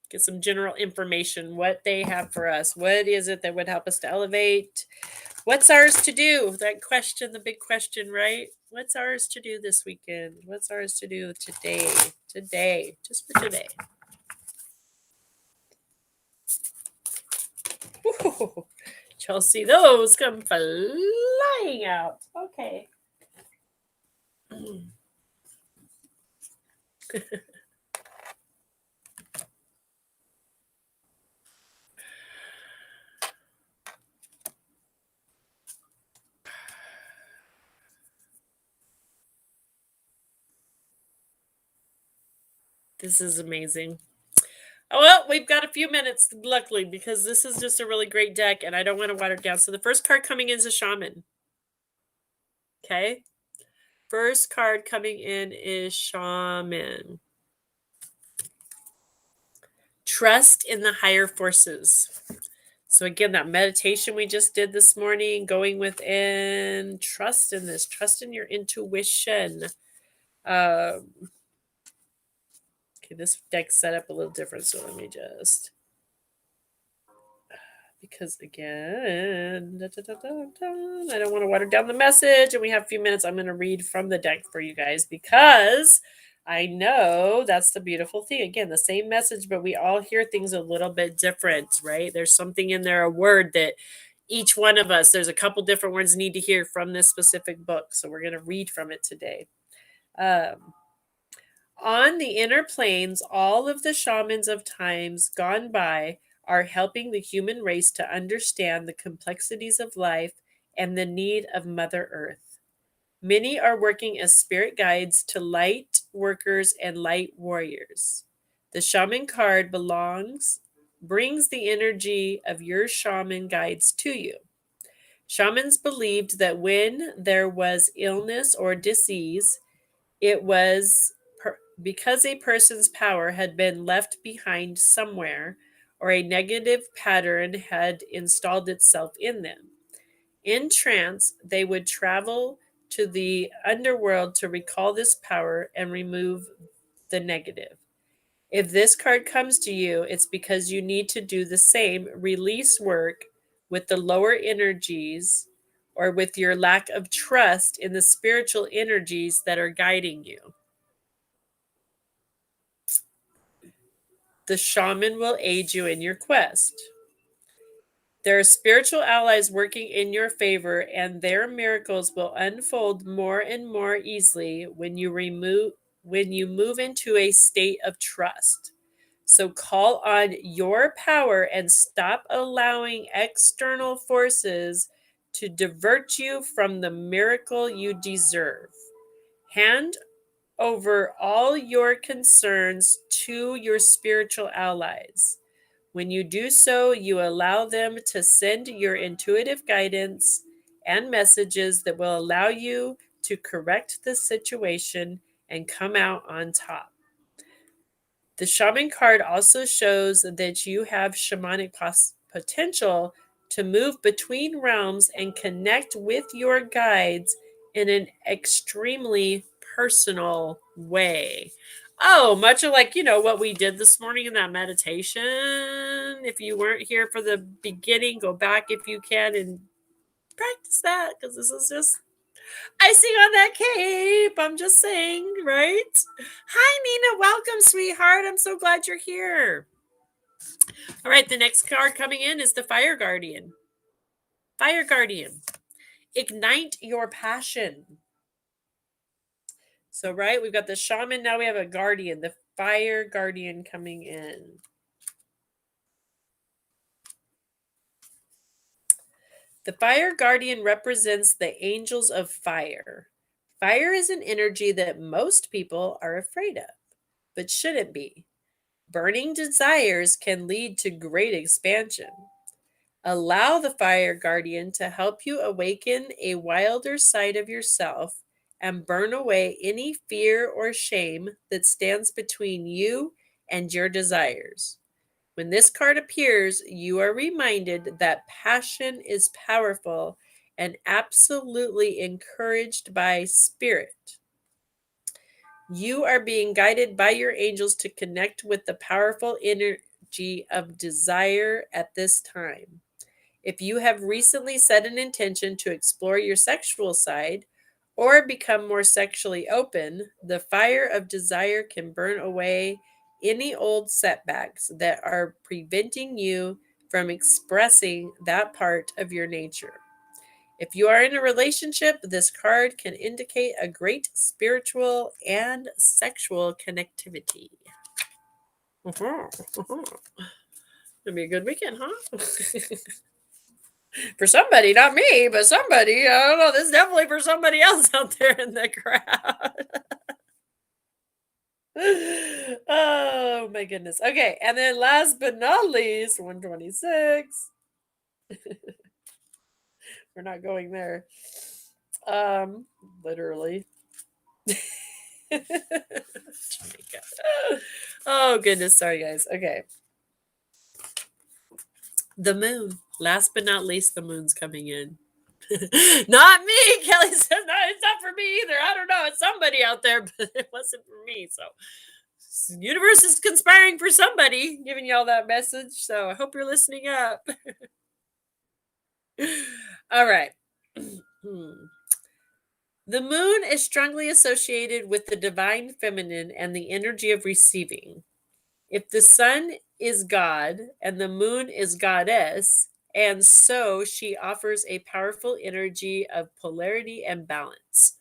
Get some general information, what they have for us. What is it that would help us to elevate? What's ours to do? That question, the big question, right? What's ours to do this weekend? What's ours to do today? Today, just for today. Ooh, Chelsea, those come flying out. Okay. This is amazing. Oh, well, we've got a few minutes, luckily, because this is just a really great deck, and I don't want to water it down. So the first card coming in is a shaman. Okay? First card coming in is shaman. Trust in the higher forces. So again, that meditation we just did this morning, going within, trust in this, trust in your intuition. Okay, this deck's set up a little different, so let me just, because again, I don't want to water down the message, and we have a few minutes. I'm going to read from the deck for you guys because I know that's the beautiful thing. Again, the same message, but we all hear things a little bit different, right? There's something in there, a word that each one of us, there's a couple different words need to hear from this specific book. So we're going to read from it today. On the inner planes, all of the shamans of times gone by are helping the human race to understand the complexities of life and the need of Mother Earth. Many are working as spirit guides to light workers and light warriors. The shaman card brings the energy of your shaman guides to you. Shamans believed that when there was illness or disease, it was because a person's power had been left behind somewhere or a negative pattern had installed itself in them. In trance, they would travel to the underworld to recall this power and remove the negative. If this card comes to you, it's because you need to do the same release work with the lower energies or with your lack of trust in the spiritual energies that are guiding you. The shaman will aid you in your quest. There are spiritual allies working in your favor, and their miracles will unfold more and more easily when you move into a state of trust. So call on your power and stop allowing external forces to divert you from the miracle you deserve. Hand over all your concerns to your spiritual allies. When you do so, you allow them to send your intuitive guidance and messages that will allow you to correct the situation and come out on top. The shaman card also shows that you have shamanic potential to move between realms and connect with your guides in an extremely personal way. Oh, much of like, what we did this morning in that meditation. If you weren't here for the beginning, go back if you can and practice that, because this is just icing on that cake. I'm just saying, right? Hi, Nina. Welcome, sweetheart. I'm so glad you're here. All right, the next card coming in is the Fire Guardian. Fire Guardian. Ignite your passion. So, right, we've got the shaman. Now we have a guardian, the Fire Guardian coming in. The Fire Guardian represents the angels of fire. Fire is an energy that most people are afraid of, but shouldn't be. Burning desires can lead to great expansion. Allow the Fire Guardian to help you awaken a wilder side of yourself and burn away any fear or shame that stands between you and your desires. When this card appears, you are reminded that passion is powerful and absolutely encouraged by spirit. You are being guided by your angels to connect with the powerful energy of desire at this time. If you have recently set an intention to explore your sexual side or become more sexually open, the fire of desire can burn away any old setbacks that are preventing you from expressing that part of your nature. If you are in a relationship, this card can indicate a great spiritual and sexual connectivity. It'll be a good weekend, huh? For somebody, not me, but somebody. I don't know. This is definitely for somebody else out there in the crowd. Oh my goodness. Okay, and then last but not least, 126. We're not going there. Literally. Oh goodness, sorry guys. Okay. The moon. Last but not least, the moon's coming in. Not me. Kelly says, no, it's not for me either. I don't know. It's somebody out there, but it wasn't for me. So, universe is conspiring for somebody, giving y'all that message. So, I hope you're listening up. All right. The moon is strongly associated with the divine feminine and the energy of receiving. If the sun is God and the moon is goddess, and so she offers a powerful energy of polarity and balance.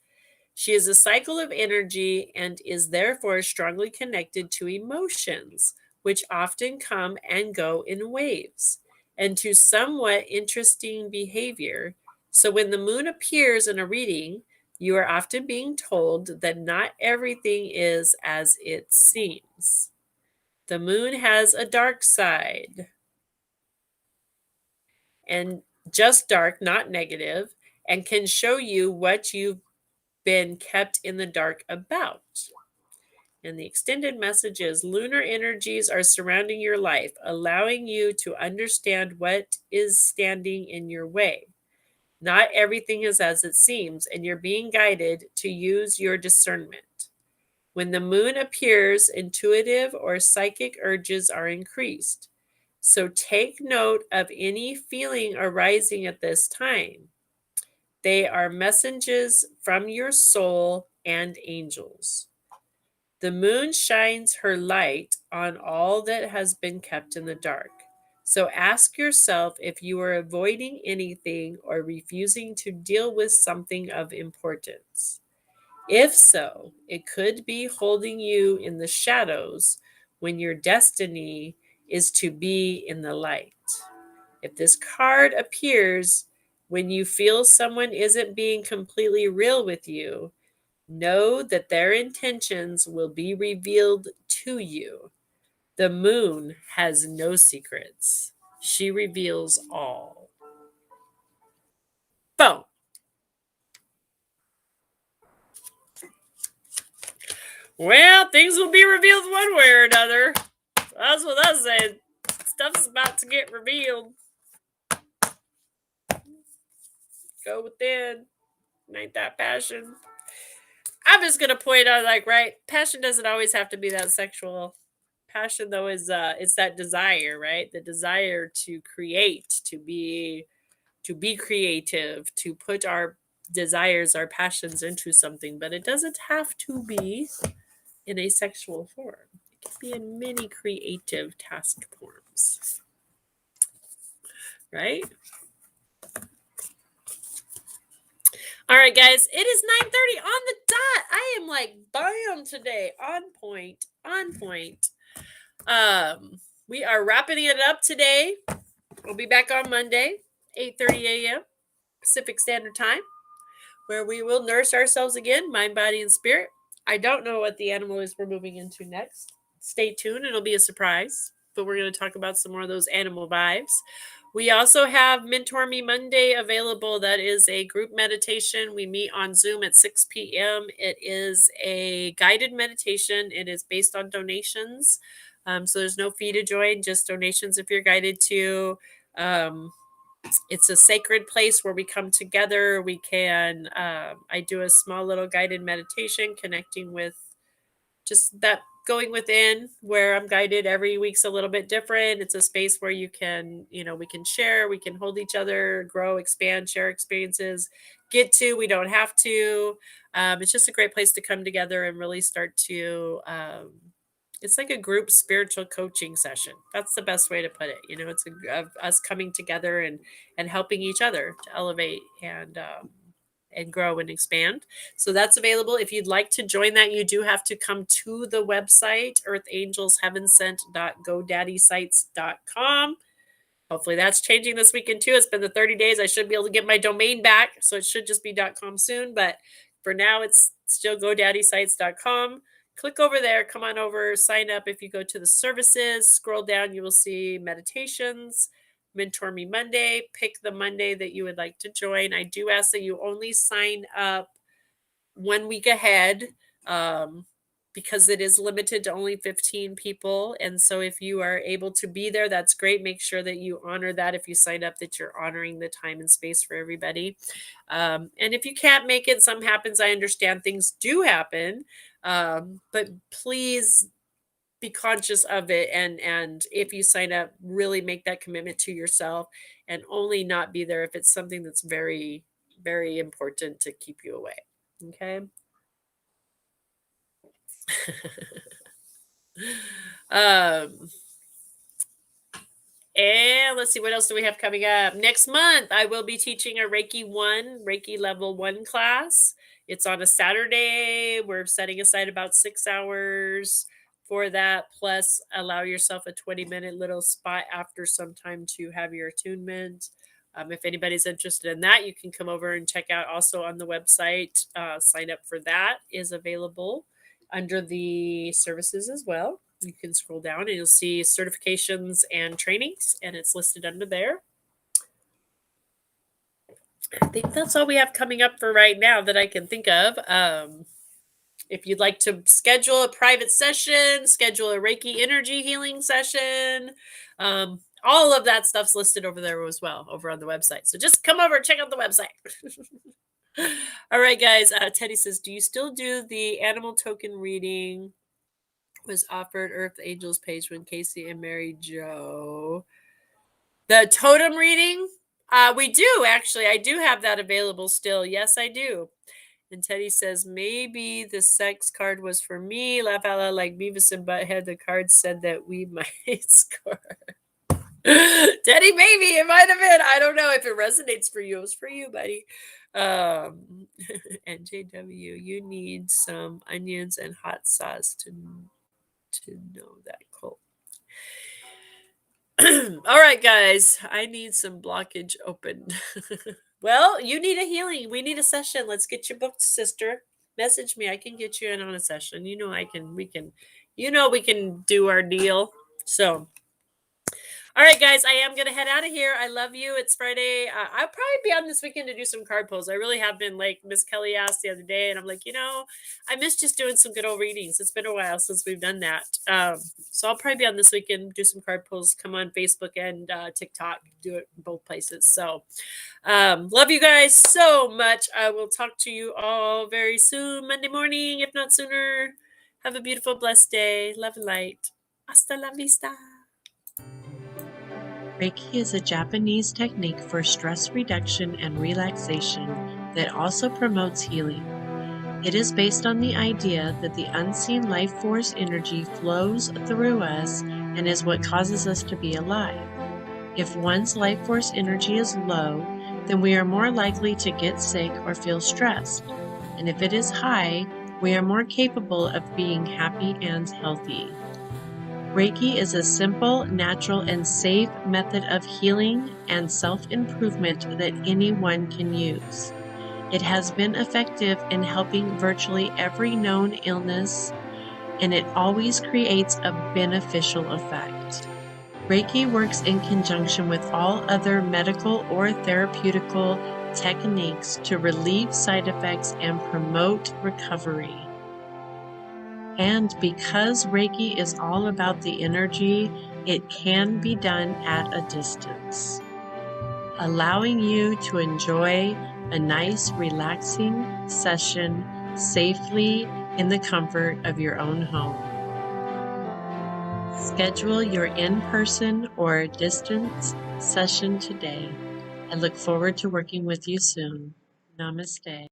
She is a cycle of energy and is therefore strongly connected to emotions, which often come and go in waves, and to somewhat interesting behavior. So when the moon appears in a reading, you are often being told that not everything is as it seems. The moon has a dark side, and just dark, not negative, and can show you what you've been kept in the dark about. And the extended message is lunar energies are surrounding your life, allowing you to understand what is standing in your way. Not everything is as it seems, and you're being guided to use your discernment. When the moon appears, intuitive or psychic urges are increased. So take note of any feeling arising at this time. They are messages from your soul and angels. The moon shines her light on all that has been kept in the dark. So ask yourself if you are avoiding anything or refusing to deal with something of importance. If so, it could be holding you in the shadows when your destiny is to be in the light. If this card appears when you feel someone isn't being completely real with you, know that their intentions will be revealed to you. The moon has no secrets. She reveals all. Boom. Well, things will be revealed one way or another. That's what I said. Stuff's about to get revealed. Go within. Ain't that passion? I'm just gonna point out, like, right, passion doesn't always have to be that sexual. Passion, though, is it's that desire, right? The desire to create, to be creative, to put our desires, our passions into something, but it doesn't have to be in a sexual form. It can be in many creative task forms, right? All right, guys, it is 9:30 on the dot. I am like bam today, on point, on point. We are wrapping it up today. We'll be back on Monday, 8:30 a.m. Pacific Standard Time, where we will nurse ourselves again, mind, body, and spirit. I don't know what the animal is we're moving into next. Stay tuned, it'll be a surprise. But we're going to talk about some more of those animal vibes. We also have Mentor Me Monday available. That is a group meditation. We meet on Zoom at 6 p.m. It is a guided meditation. It is based on donations. So there's no fee to join, just donations if you're guided to. It's a sacred place where we come together. We can, I do a small little guided meditation connecting with just that going within where I'm guided. Every week's a little bit different. It's a space where you can, we can share, we can hold each other, grow, expand, share experiences, we don't have to. It's just a great place to come together and really start to, it's like a group spiritual coaching session. That's the best way to put it. It's us coming together and helping each other to elevate and grow and expand. So that's available. If you'd like to join that, you do have to come to the website, earthangelsheavensent.godaddysites.com. Hopefully that's changing this weekend too. It's been the 30 days. I should be able to get my domain back. So it should just be .com soon. But for now, it's still godaddysites.com. Click over there. Come on over. Sign up. If you go to the services, scroll down, you will see meditations. Mentor Me Monday. Pick the Monday that you would like to join. I do ask that you only sign up 1 week ahead. because it is limited to only 15 people. And so if you are able to be there, that's great. Make sure that you honor that. If you sign up, that you're honoring the time and space for everybody. And if you can't make it, something happens. I understand things do happen. But please be conscious of it. And if you sign up, really make that commitment to yourself and only not be there if it's something that's very, very important to keep you away. Okay. um And let's see, what else do we have coming up? Next month, I will be teaching a Reiki level 1 class. It's on a Saturday. We're setting aside about 6 hours for that. Plus, allow yourself a 20-minute little spot after some time to have your attunement. If anybody's interested in that, you can come over and check out also on the website. Sign up for that is available under the services as well. You can scroll down and you'll see certifications and trainings, and it's listed under there. I think that's all we have coming up for right now that I can think of. If you'd like to schedule a private session, schedule a Reiki energy healing session, all of that stuff's listed over there as well, over on the website. So just come over and check out the website. All right, guys. Teddy says, do you still do the animal token reading? Was offered Earth Angels page when Casey and Mary Jo. The totem reading? We do, actually. I do have that available still. Yes, I do. And Teddy says, maybe the sex card was for me. Laugh out loud like Beavis and Butthead. The card said that we might score. Teddy, maybe it might have been. I don't know if it resonates for you. It was for you, buddy. NJW, you need some onions and hot sauce to know that. Cool. All right, guys, I need some blockage opened. Well, you need a healing. We need a session. Let's get you booked, sister. Message me. I can get you in on a session. We can do our deal. So, all right, guys, I am going to head out of here. I love you. It's Friday. I'll probably be on this weekend to do some card pulls. I really have been, like Miss Kelly asked the other day, and I'm like, I miss just doing some good old readings. It's been a while since we've done that. So I'll probably be on this weekend, do some card pulls, come on Facebook and TikTok, do it in both places. So love you guys so much. I will talk to you all very soon, Monday morning, if not sooner. Have a beautiful, blessed day. Love and light. Hasta la vista. Reiki is a Japanese technique for stress reduction and relaxation that also promotes healing. It is based on the idea that the unseen life force energy flows through us and is what causes us to be alive. If one's life force energy is low, then we are more likely to get sick or feel stressed. And if it is high, we are more capable of being happy and healthy. Reiki is a simple, natural, and safe method of healing and self-improvement that anyone can use. It has been effective in helping virtually every known illness, and it always creates a beneficial effect. Reiki works in conjunction with all other medical or therapeutical techniques to relieve side effects and promote recovery. And because Reiki is all about the energy, it can be done at a distance, allowing you to enjoy a nice, relaxing session safely in the comfort of your own home. Schedule your in-person or distance session today. I look forward to working with you soon. Namaste.